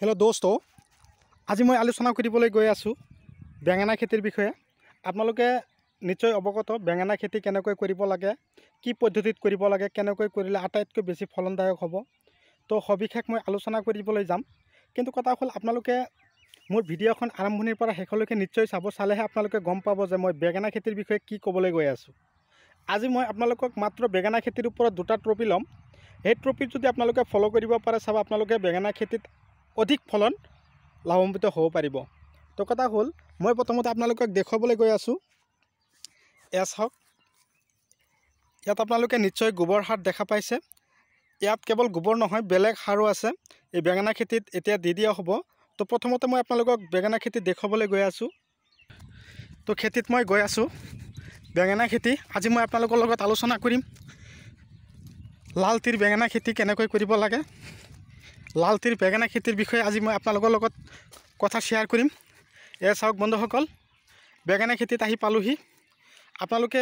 Hello दोस्तों, आज मैं आलोचना কৰিবলৈ গৈ আছোঁ বেঙেনা খেতিৰ বিষয়ে। আপোনালোকে নিশ্চয় অৱগত বেঙেনা খেতি কেনেকৈ কৰিব লাগে, কি পদ্ধতিত কৰিব লাগে, কেনেকৈ কৰিলে আটাইতকৈ বেছি ফলনদায়ক হ'ব। তো সবিশেষ মই আলোচনা কৰিবলৈ যাম। কিন্তু কথা হ'ল আপোনালোকে মোৰ ভিডিঅ'খন আৰম্ভণিৰ পৰা শেষলৈকে নিশ্চয় চাব, চালেহে আপোনালোকে গম পাব যে মই বেঙেনা খেতিৰ বিষয়ে কি ক'বলৈ গৈ আছোঁ। আজি মই আপোনালোকক মাত্ৰ বেঙেনা খেতিৰ ওপৰত দুটা ট্ৰপি ল'ম। এই ট্ৰপিত যদি আপোনালোকে ফ'ল' কৰিব পাৰে, চাব আপোনালোকে বেঙেনা খেতিত অধিক ফলন লাভান্বিত হ'ব পাৰিব। তো কথা হ'ল মই প্ৰথমতে আপোনালোকক দেখুৱাবলৈ গৈ আছোঁ। এয়া চাওক, ইয়াত আপোনালোকে নিশ্চয় গোবৰ সাৰ দেখা পাইছে। ইয়াত কেৱল গোবৰ নহয়, বেলেগ সাৰো আছে। এই বেঙেনা খেতিত এতিয়া দি দিয়া হ'ব। তো প্ৰথমতে মই আপোনালোকক বেঙেনা খেতি দেখুৱাবলৈ গৈ আছোঁ। তো খেতিত মই গৈ আছোঁ, বেঙেনা খেতি। আজি মই আপোনালোকৰ লগত আলোচনা কৰিম লাল তীৰ বেঙেনা খেতি কেনেকৈ কৰিব লাগে। লাল তীৰ বেঙেনা খেতিৰ বিষয়ে আজি মই আপোনালোকৰ লগত কথা শ্বেয়াৰ কৰিম। এয়া চাওক বন্ধুসকল, বেঙেনা খেতিত আহি পালোহি। আপোনালোকে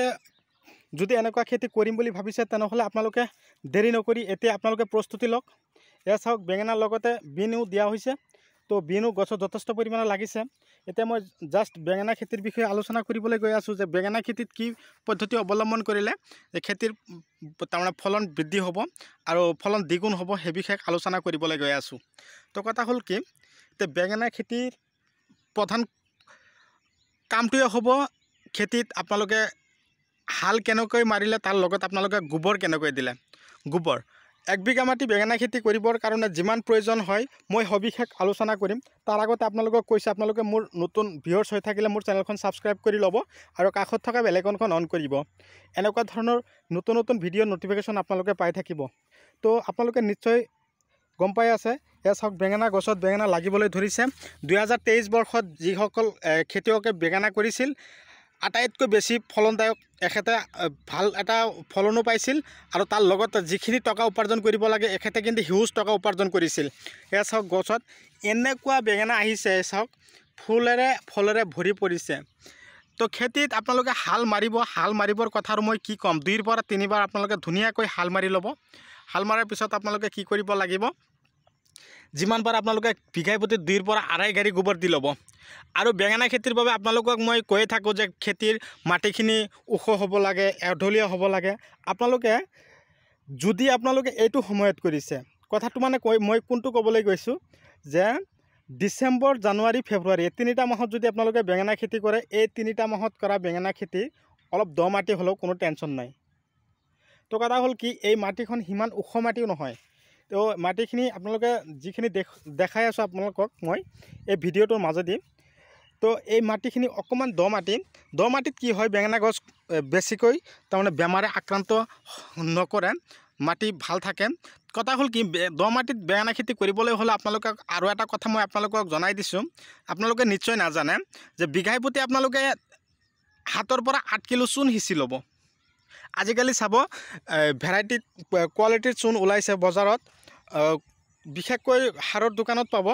যদি এনেকুৱা খেতি কৰিম বুলি ভাবিছে, তেনেহ'লে আপোনালোকে দেৰি নকৰি এতিয়া আপোনালোকে প্ৰস্তুতি লওক। এয়া চাওক, বেঙেনাৰ লগতে বিনো দিয়া হৈছে। তো বিনো গছত যথেষ্ট পৰিমাণে লাগিছে। এতিয়া মই জাষ্ট বেঙেনা খেতিৰ বিষয়ে আলোচনা কৰিবলৈ গৈ আছোঁ যে বেঙেনা খেতিত কি পদ্ধতি অৱলম্বন কৰিলে এই খেতিৰ তাৰমানে ফলন বৃদ্ধি হ'ব আৰু ফলন দ্বিগুণ হ'ব, সেই বিষয়ে আলোচনা কৰিবলৈ গৈ আছোঁ। তো কথা হ'ল কি, যে বেঙেনা খেতিৰ প্ৰধান কামটোৱে হ'ব খেতিত আপোনালোকে হাল কেনেকৈ মাৰিলে, তাৰ লগত আপোনালোকে গোবৰ কেনেকৈ দিলে। গোবৰ 1 বিঘা মাটি বেঙেনা খেতি কৰিবৰ কাৰণে যিমান প্ৰয়োজন হয় মই সবিশেষ আলোচনা কৰিম। তাৰ আগতে আপোনালোকক কৈছোঁ, আপোনালোকে মোৰ নতুন ভিউৱাৰ্ছ হৈ থাকিলে মোৰ চেনেলখন ছাবস্ক্ৰাইব কৰি ল'ব আৰু কাষত থকা বেল আইকনখন অন কৰিব। এনেকুৱা ধৰণৰ নতুন নতুন ভিডিঅ' নটিফিকেশ্যন আপোনালোকে পাই থাকিব। তো আপোনালোকে নিশ্চয় গম পাই আছে, এয়া চাওক বেঙেনা গছত বেঙেনা লাগিবলৈ ধৰিছে। 2023 বৰ্ষত যিসকল খেতিয়কে বেঙেনা কৰিছিল, আটাইতকৈ বেছি ফলনদায়ক এখেতে ভাল এটা ফলনো পাইছিল আৰু তাৰ লগত যিখিনি টকা উপাৰ্জন কৰিব লাগে এখেতে কিন্তু হিউজ টকা উপাৰ্জন কৰিছিল। এয়া চাওক, গছত এনেকুৱা বেঙেনা আহিছে, চাওক ফলেৰে ভৰি পৰিছে। তো খেতিত আপোনালোকে হাল মাৰিব, হাল মাৰিবৰ কথা আৰু মই কি ক'ম, 2ৰ পৰা 3 বাৰ আপোনালোকে ধুনীয়াকৈ হাল মাৰি ল'ব। হাল মাৰাৰ পিছত আপোনালোকে কি কৰিব লাগিব, যিমান পাৰে আপোনালোকে বিঘাই প্ৰতি 2ৰ পৰা 2.5 গাড়ী গোবৰ দি ল'ব। আৰু বেঙেনা খেতিৰ বাবে আপোনালোকক মই কৈয়ে থাকোঁ যে খেতিৰ মাটিখিনি ওখ হ'ব লাগে, এঢলীয়া হ'ব লাগে। আপোনালোকে যদি আপোনালোকে এইটো সময়ত কৰিছে, কথাটো মানে মই কোনটো ক'বলৈ গৈছোঁ, যে ডিচেম্বৰ, জানুৱাৰী, ফেব্ৰুৱাৰী এই 3টা মাহত যদি আপোনালোকে বেঙেনা খেতি কৰে, এই 3টা মাহত কৰা বেঙেনা খেতি অলপ দ মাটি হ'লেও কোনো টেনশ্যন নাই। তো কথা হ'ল কি, এই মাটিখন সিমান ওখ মাটিও নহয়। তো মাটিখিনি আপোনালোকে যিখিনি দেখাই আছোঁ আপোনালোকক মই এই ভিডিঅ'টোৰ মাজেদি, তো এই মাটিখিনি অকণমান দ মাটিত কি হয়, বেঙেনা গছ বেছিকৈ তাৰমানে বেমাৰে আক্ৰান্ত নকৰে, মাটি ভাল থাকে। কথা হ'ল কি, দ মাটিত বেঙেনা খেতি কৰিবলৈ হ'লে আপোনালোকক আৰু এটা কথা মই আপোনালোকক জনাই দিছোঁ, আপোনালোকে নিশ্চয় নাজানে যে বিঘাই প্ৰতি আপোনালোকে 7 পৰা 8 কিলো চূণ সিঁচি ল'ব। আজিকালি চাব ভেৰাইটিত কোৱালিটিৰ চূণ ওলাইছে বজাৰত, বিশেষকৈ সাৰৰ দোকানত পাব,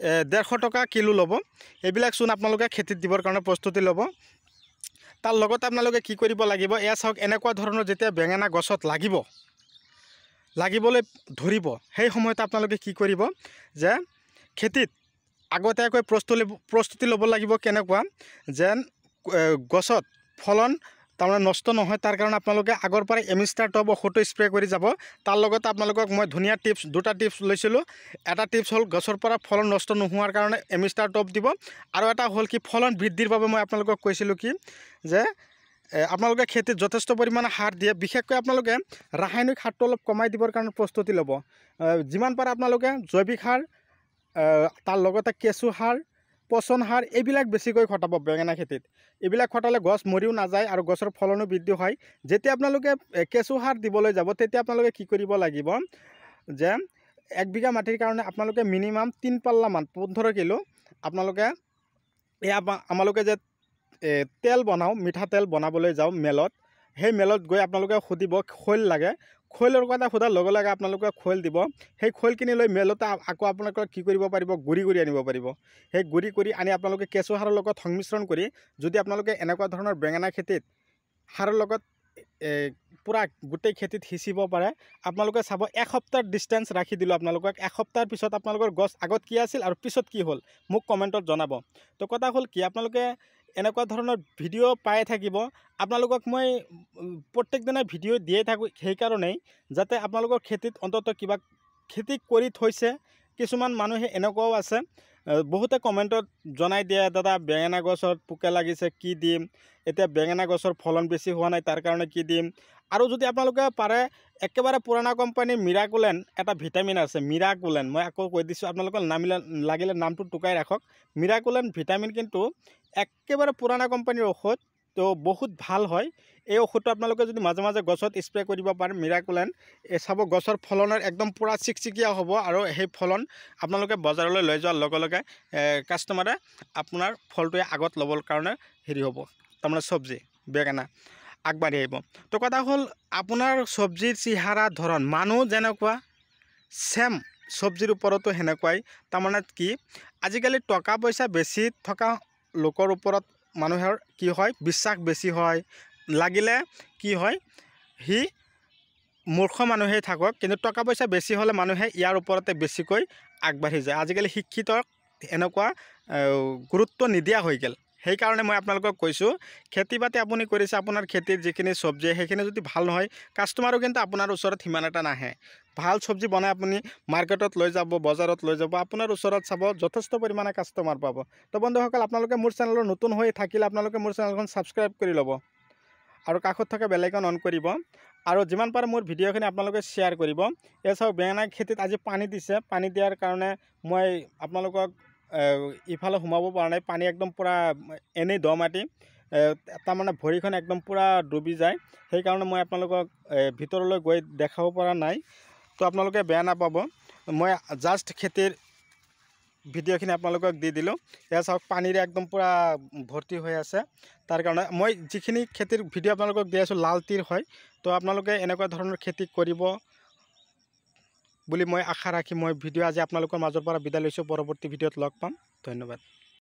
150 টকা কিলো ল'ব। এইবিলাক চূণ আপোনালোকে খেতিত দিবৰ কাৰণে প্ৰস্তুতি ল'ব। তাৰ লগতে আপোনালোকে কি কৰিব লাগিব, এয়া চাওক, এনেকুৱা ধৰণৰ যেতিয়া বেঙেনা গছত লাগিবলৈ ধৰিব, সেই সময়তে আপোনালোকে কি কৰিব, যে খেতিত আগতীয়াকৈ প্ৰস্তুতি ল'ব লাগিব। কেনেকুৱা, যেন গছত ফলন তাৰমানে নষ্ট নহয়, তাৰ কাৰণে আপোনালোকে আগৰ পৰাই এমিষ্টাৰ টপ ঔষধটো স্প্ৰে কৰি যাব। তাৰ লগতে আপোনালোকক মই ধুনীয়া দুটা টিপছ লৈছিলোঁ। এটা টিপছ হ'ল গছৰ পৰা ফলন নষ্ট নোহোৱাৰ কাৰণে এমিষ্টাৰ টপ দিব, আৰু এটা হ'ল কি, ফলন বৃদ্ধিৰ বাবে মই আপোনালোকক কৈছিলোঁ কি, যে আপোনালোকে খেতিত যথেষ্ট পৰিমাণে সাৰ দিয়ে, বিশেষকৈ আপোনালোকে ৰাসায়নিক সাৰটো অলপ কমাই দিবৰ কাৰণে প্ৰস্তুতি ল'ব। যিমান পাৰে আপোনালোকে জৈৱিক সাৰ, তাৰ লগতে কেঁচু সাৰ, পচন সাৰ এইবিলাক বেছিকৈ খটাব বেঙেনা খেতিত। এইবিলাক খটালে গছ মৰিও নাযায় আৰু গছৰ ফলনো বৃদ্ধি হয়। যেতিয়া আপোনালোকে কেঁচু সাৰ দিবলৈ যাব, তেতিয়া আপোনালোকে কি কৰিব লাগিব, যে 1 বিঘা মাটিৰ কাৰণে আপোনালোকে মিনিমাম 3 পাল্লামান 15 কিলো আপোনালোকে আমালোকে যে তেল বনাওঁ, মিঠাতেল বনাবলৈ যাওঁ মেলত, সেই মেলত গৈ আপোনালোকে সুধিব খৈল লাগে। খৈলৰ কথা সোধাৰ লগে লগে আপোনালোকে খৈল দিব। সেই খৈলখিনি লৈ মেলতে আকৌ আপোনালোকে কি কৰিব পাৰিব, গুড়ি কৰি আনিব পাৰিব। সেই গুড়ি কৰি আনি আপোনালোকে কেঁচু সাৰৰ লগত সংমিশ্ৰণ কৰি যদি আপোনালোকে এনেকুৱা ধৰণৰ বেঙেনা খেতিত সাৰৰ লগত পূৰা গোটেই খেতিত সিঁচিব পাৰে। আপোনালোকে চাব এসপ্তাহৰ ডিষ্টেঞ্চ ৰাখি দিলোঁ আপোনালোকক। এসপ্তাহৰ পিছত আপোনালোকৰ গছ আগত কি আছিল আৰু পিছত কি হ'ল মোক কমেণ্টত জনাব। তো কথা হ'ল কি, আপোনালোকে এনেকুৱা ধৰণৰ ভিডিঅ' পাই থাকিব। আপোনালোকক মই প্ৰত্যেক দিনাই ভিডিঅ' দিয়ে থাকোঁ সেইকাৰণেই যাতে আপোনালোকৰ খেতিত অন্ততঃ কিবা খেতি কৰি থৈছে। কিছুমান মানুহে এনেকুৱাও আছে, বহুতে কমেণ্টত জনাই দিয়ে, দাদা বেঙেনা গছত পোকে লাগিছে কি দিম, এতিয়া বেঙেনা গছৰ ফলন বেছি হোৱা নাই তাৰ কাৰণে কি দিম। আৰু যদি আপোনালোকে পাৰে একেবাৰে পুৰণা কোম্পানীৰ মিৰাকুলেন এটা ভিটামিন আছে, মিৰাকুলেন, মই আকৌ কৈ দিছোঁ, আপোনালোকৰ লাগিলে নামটো টুকাই ৰাখক। মিৰাকুলেন ভিটামিন কিন্তু একেবাৰে পুৰণা কোম্পানীৰ ঔষধ, তো বহুত ভাল হয়। এই ঔষধটো আপোনালোকে যদি মাজে মাজে গছত স্প্ৰে কৰিব পাৰে মিৰাকুলেন, চাব গছৰ ফলনৰ একদম পূৰা চিকচিকীয়া হ'ব। আৰু সেই ফলন আপোনালোকে বজাৰলৈ লৈ যোৱাৰ লগে লগে কাষ্টমাৰে আপোনাৰ ফলটোৱে আগত ল'বৰ কাৰণে হেৰি হ'ব, তাৰমানে চব্জি বেঙেনা আগবাঢ়ি আহিব। তো কথা হ'ল আপোনাৰ চব্জিৰ চেহাৰা ধৰণ মানুহ যেনেকুৱা ছেম চব্জিৰ ওপৰতো সেনেকুৱাই। তাৰমানে কি, আজিকালি টকা পইচা বেছি থকা লোকৰ ওপৰত মানুহৰ কি হয়, বিশ্বাস বেছি হয়। লাগিলে কি হয়, সি মূৰ্খ মানুহেই থাকক, কিন্তু টকা পইচা বেছি হ'লে মানুহে ইয়াৰ ওপৰতে বেছিকৈ আগবাঢ়ি যায়। আজিকালি শিক্ষিতক এনেকুৱা গুৰুত্ব নিদিয়া হৈ গ'ল। সেইকাৰণে মই আপোনালোকক কৈছোঁ, খেতি বাতি আপুনি কৰিছে, আপোনাৰ খেতিৰ যিখিনি চব্জি সেইখিনি যদি ভাল নহয়, কাষ্টমাৰো কিন্তু আপোনাৰ ওচৰত সিমান এটা নাহে। ভাল চব্জি বনাই আপুনি মাৰ্কেটত লৈ যাব, বজাৰত লৈ যাব, আপোনাৰ ওচৰত চাব যথেষ্ট পৰিমাণে কাষ্টমাৰ পাব। তো বন্ধুসকল, আপোনালোকে মোৰ চেনেলৰ নতুন হৈ থাকিলে আপোনালোকে মোৰ চেনেলখন ছাবস্ক্ৰাইব কৰি ল'ব আৰু কাষত থকা বেল আইকন অন কৰিব। আৰু যিমান পাৰে মোৰ ভিডিঅ'খিনি আপোনালোকে শ্বেয়াৰ কৰিব। এই চাওক বেঙেনা খেতিত আজি পানী দিছে, পানী দিয়াৰ কাৰণে মই আপোনালোকক ইফালে সোমাব পৰা নাই। পানী একদম পূৰা এনেই দ মাটি, তাৰমানে ভৰিখন একদম পূৰা ডুবি যায়। সেইকাৰণে মই আপোনালোকক ভিতৰলৈ গৈ দেখাব পৰা নাই। তো আপোনালোকে বেয়া নাপাব, মই জাষ্ট খেতিৰ ভিডিঅ'খিনি আপোনালোকক দি দিলোঁ। এয়া চাওক পানীৰে একদম পূৰা ভৰ্তি হৈ আছে। তাৰ কাৰণে মই যিখিনি খেতিৰ ভিডিঅ' আপোনালোকক দি আছোঁ লাল তীৰ হয়। তো আপোনালোকে এনেকুৱা ধৰণৰ খেতি কৰিব বুলি মই আশা ৰাখি মই ভিডিঅ' আজি আপোনালোকৰ মাজৰ পৰা বিদায় লৈছোঁ। পৰৱৰ্তী ভিডিঅ'ত লগ পাম। ধন্যবাদ।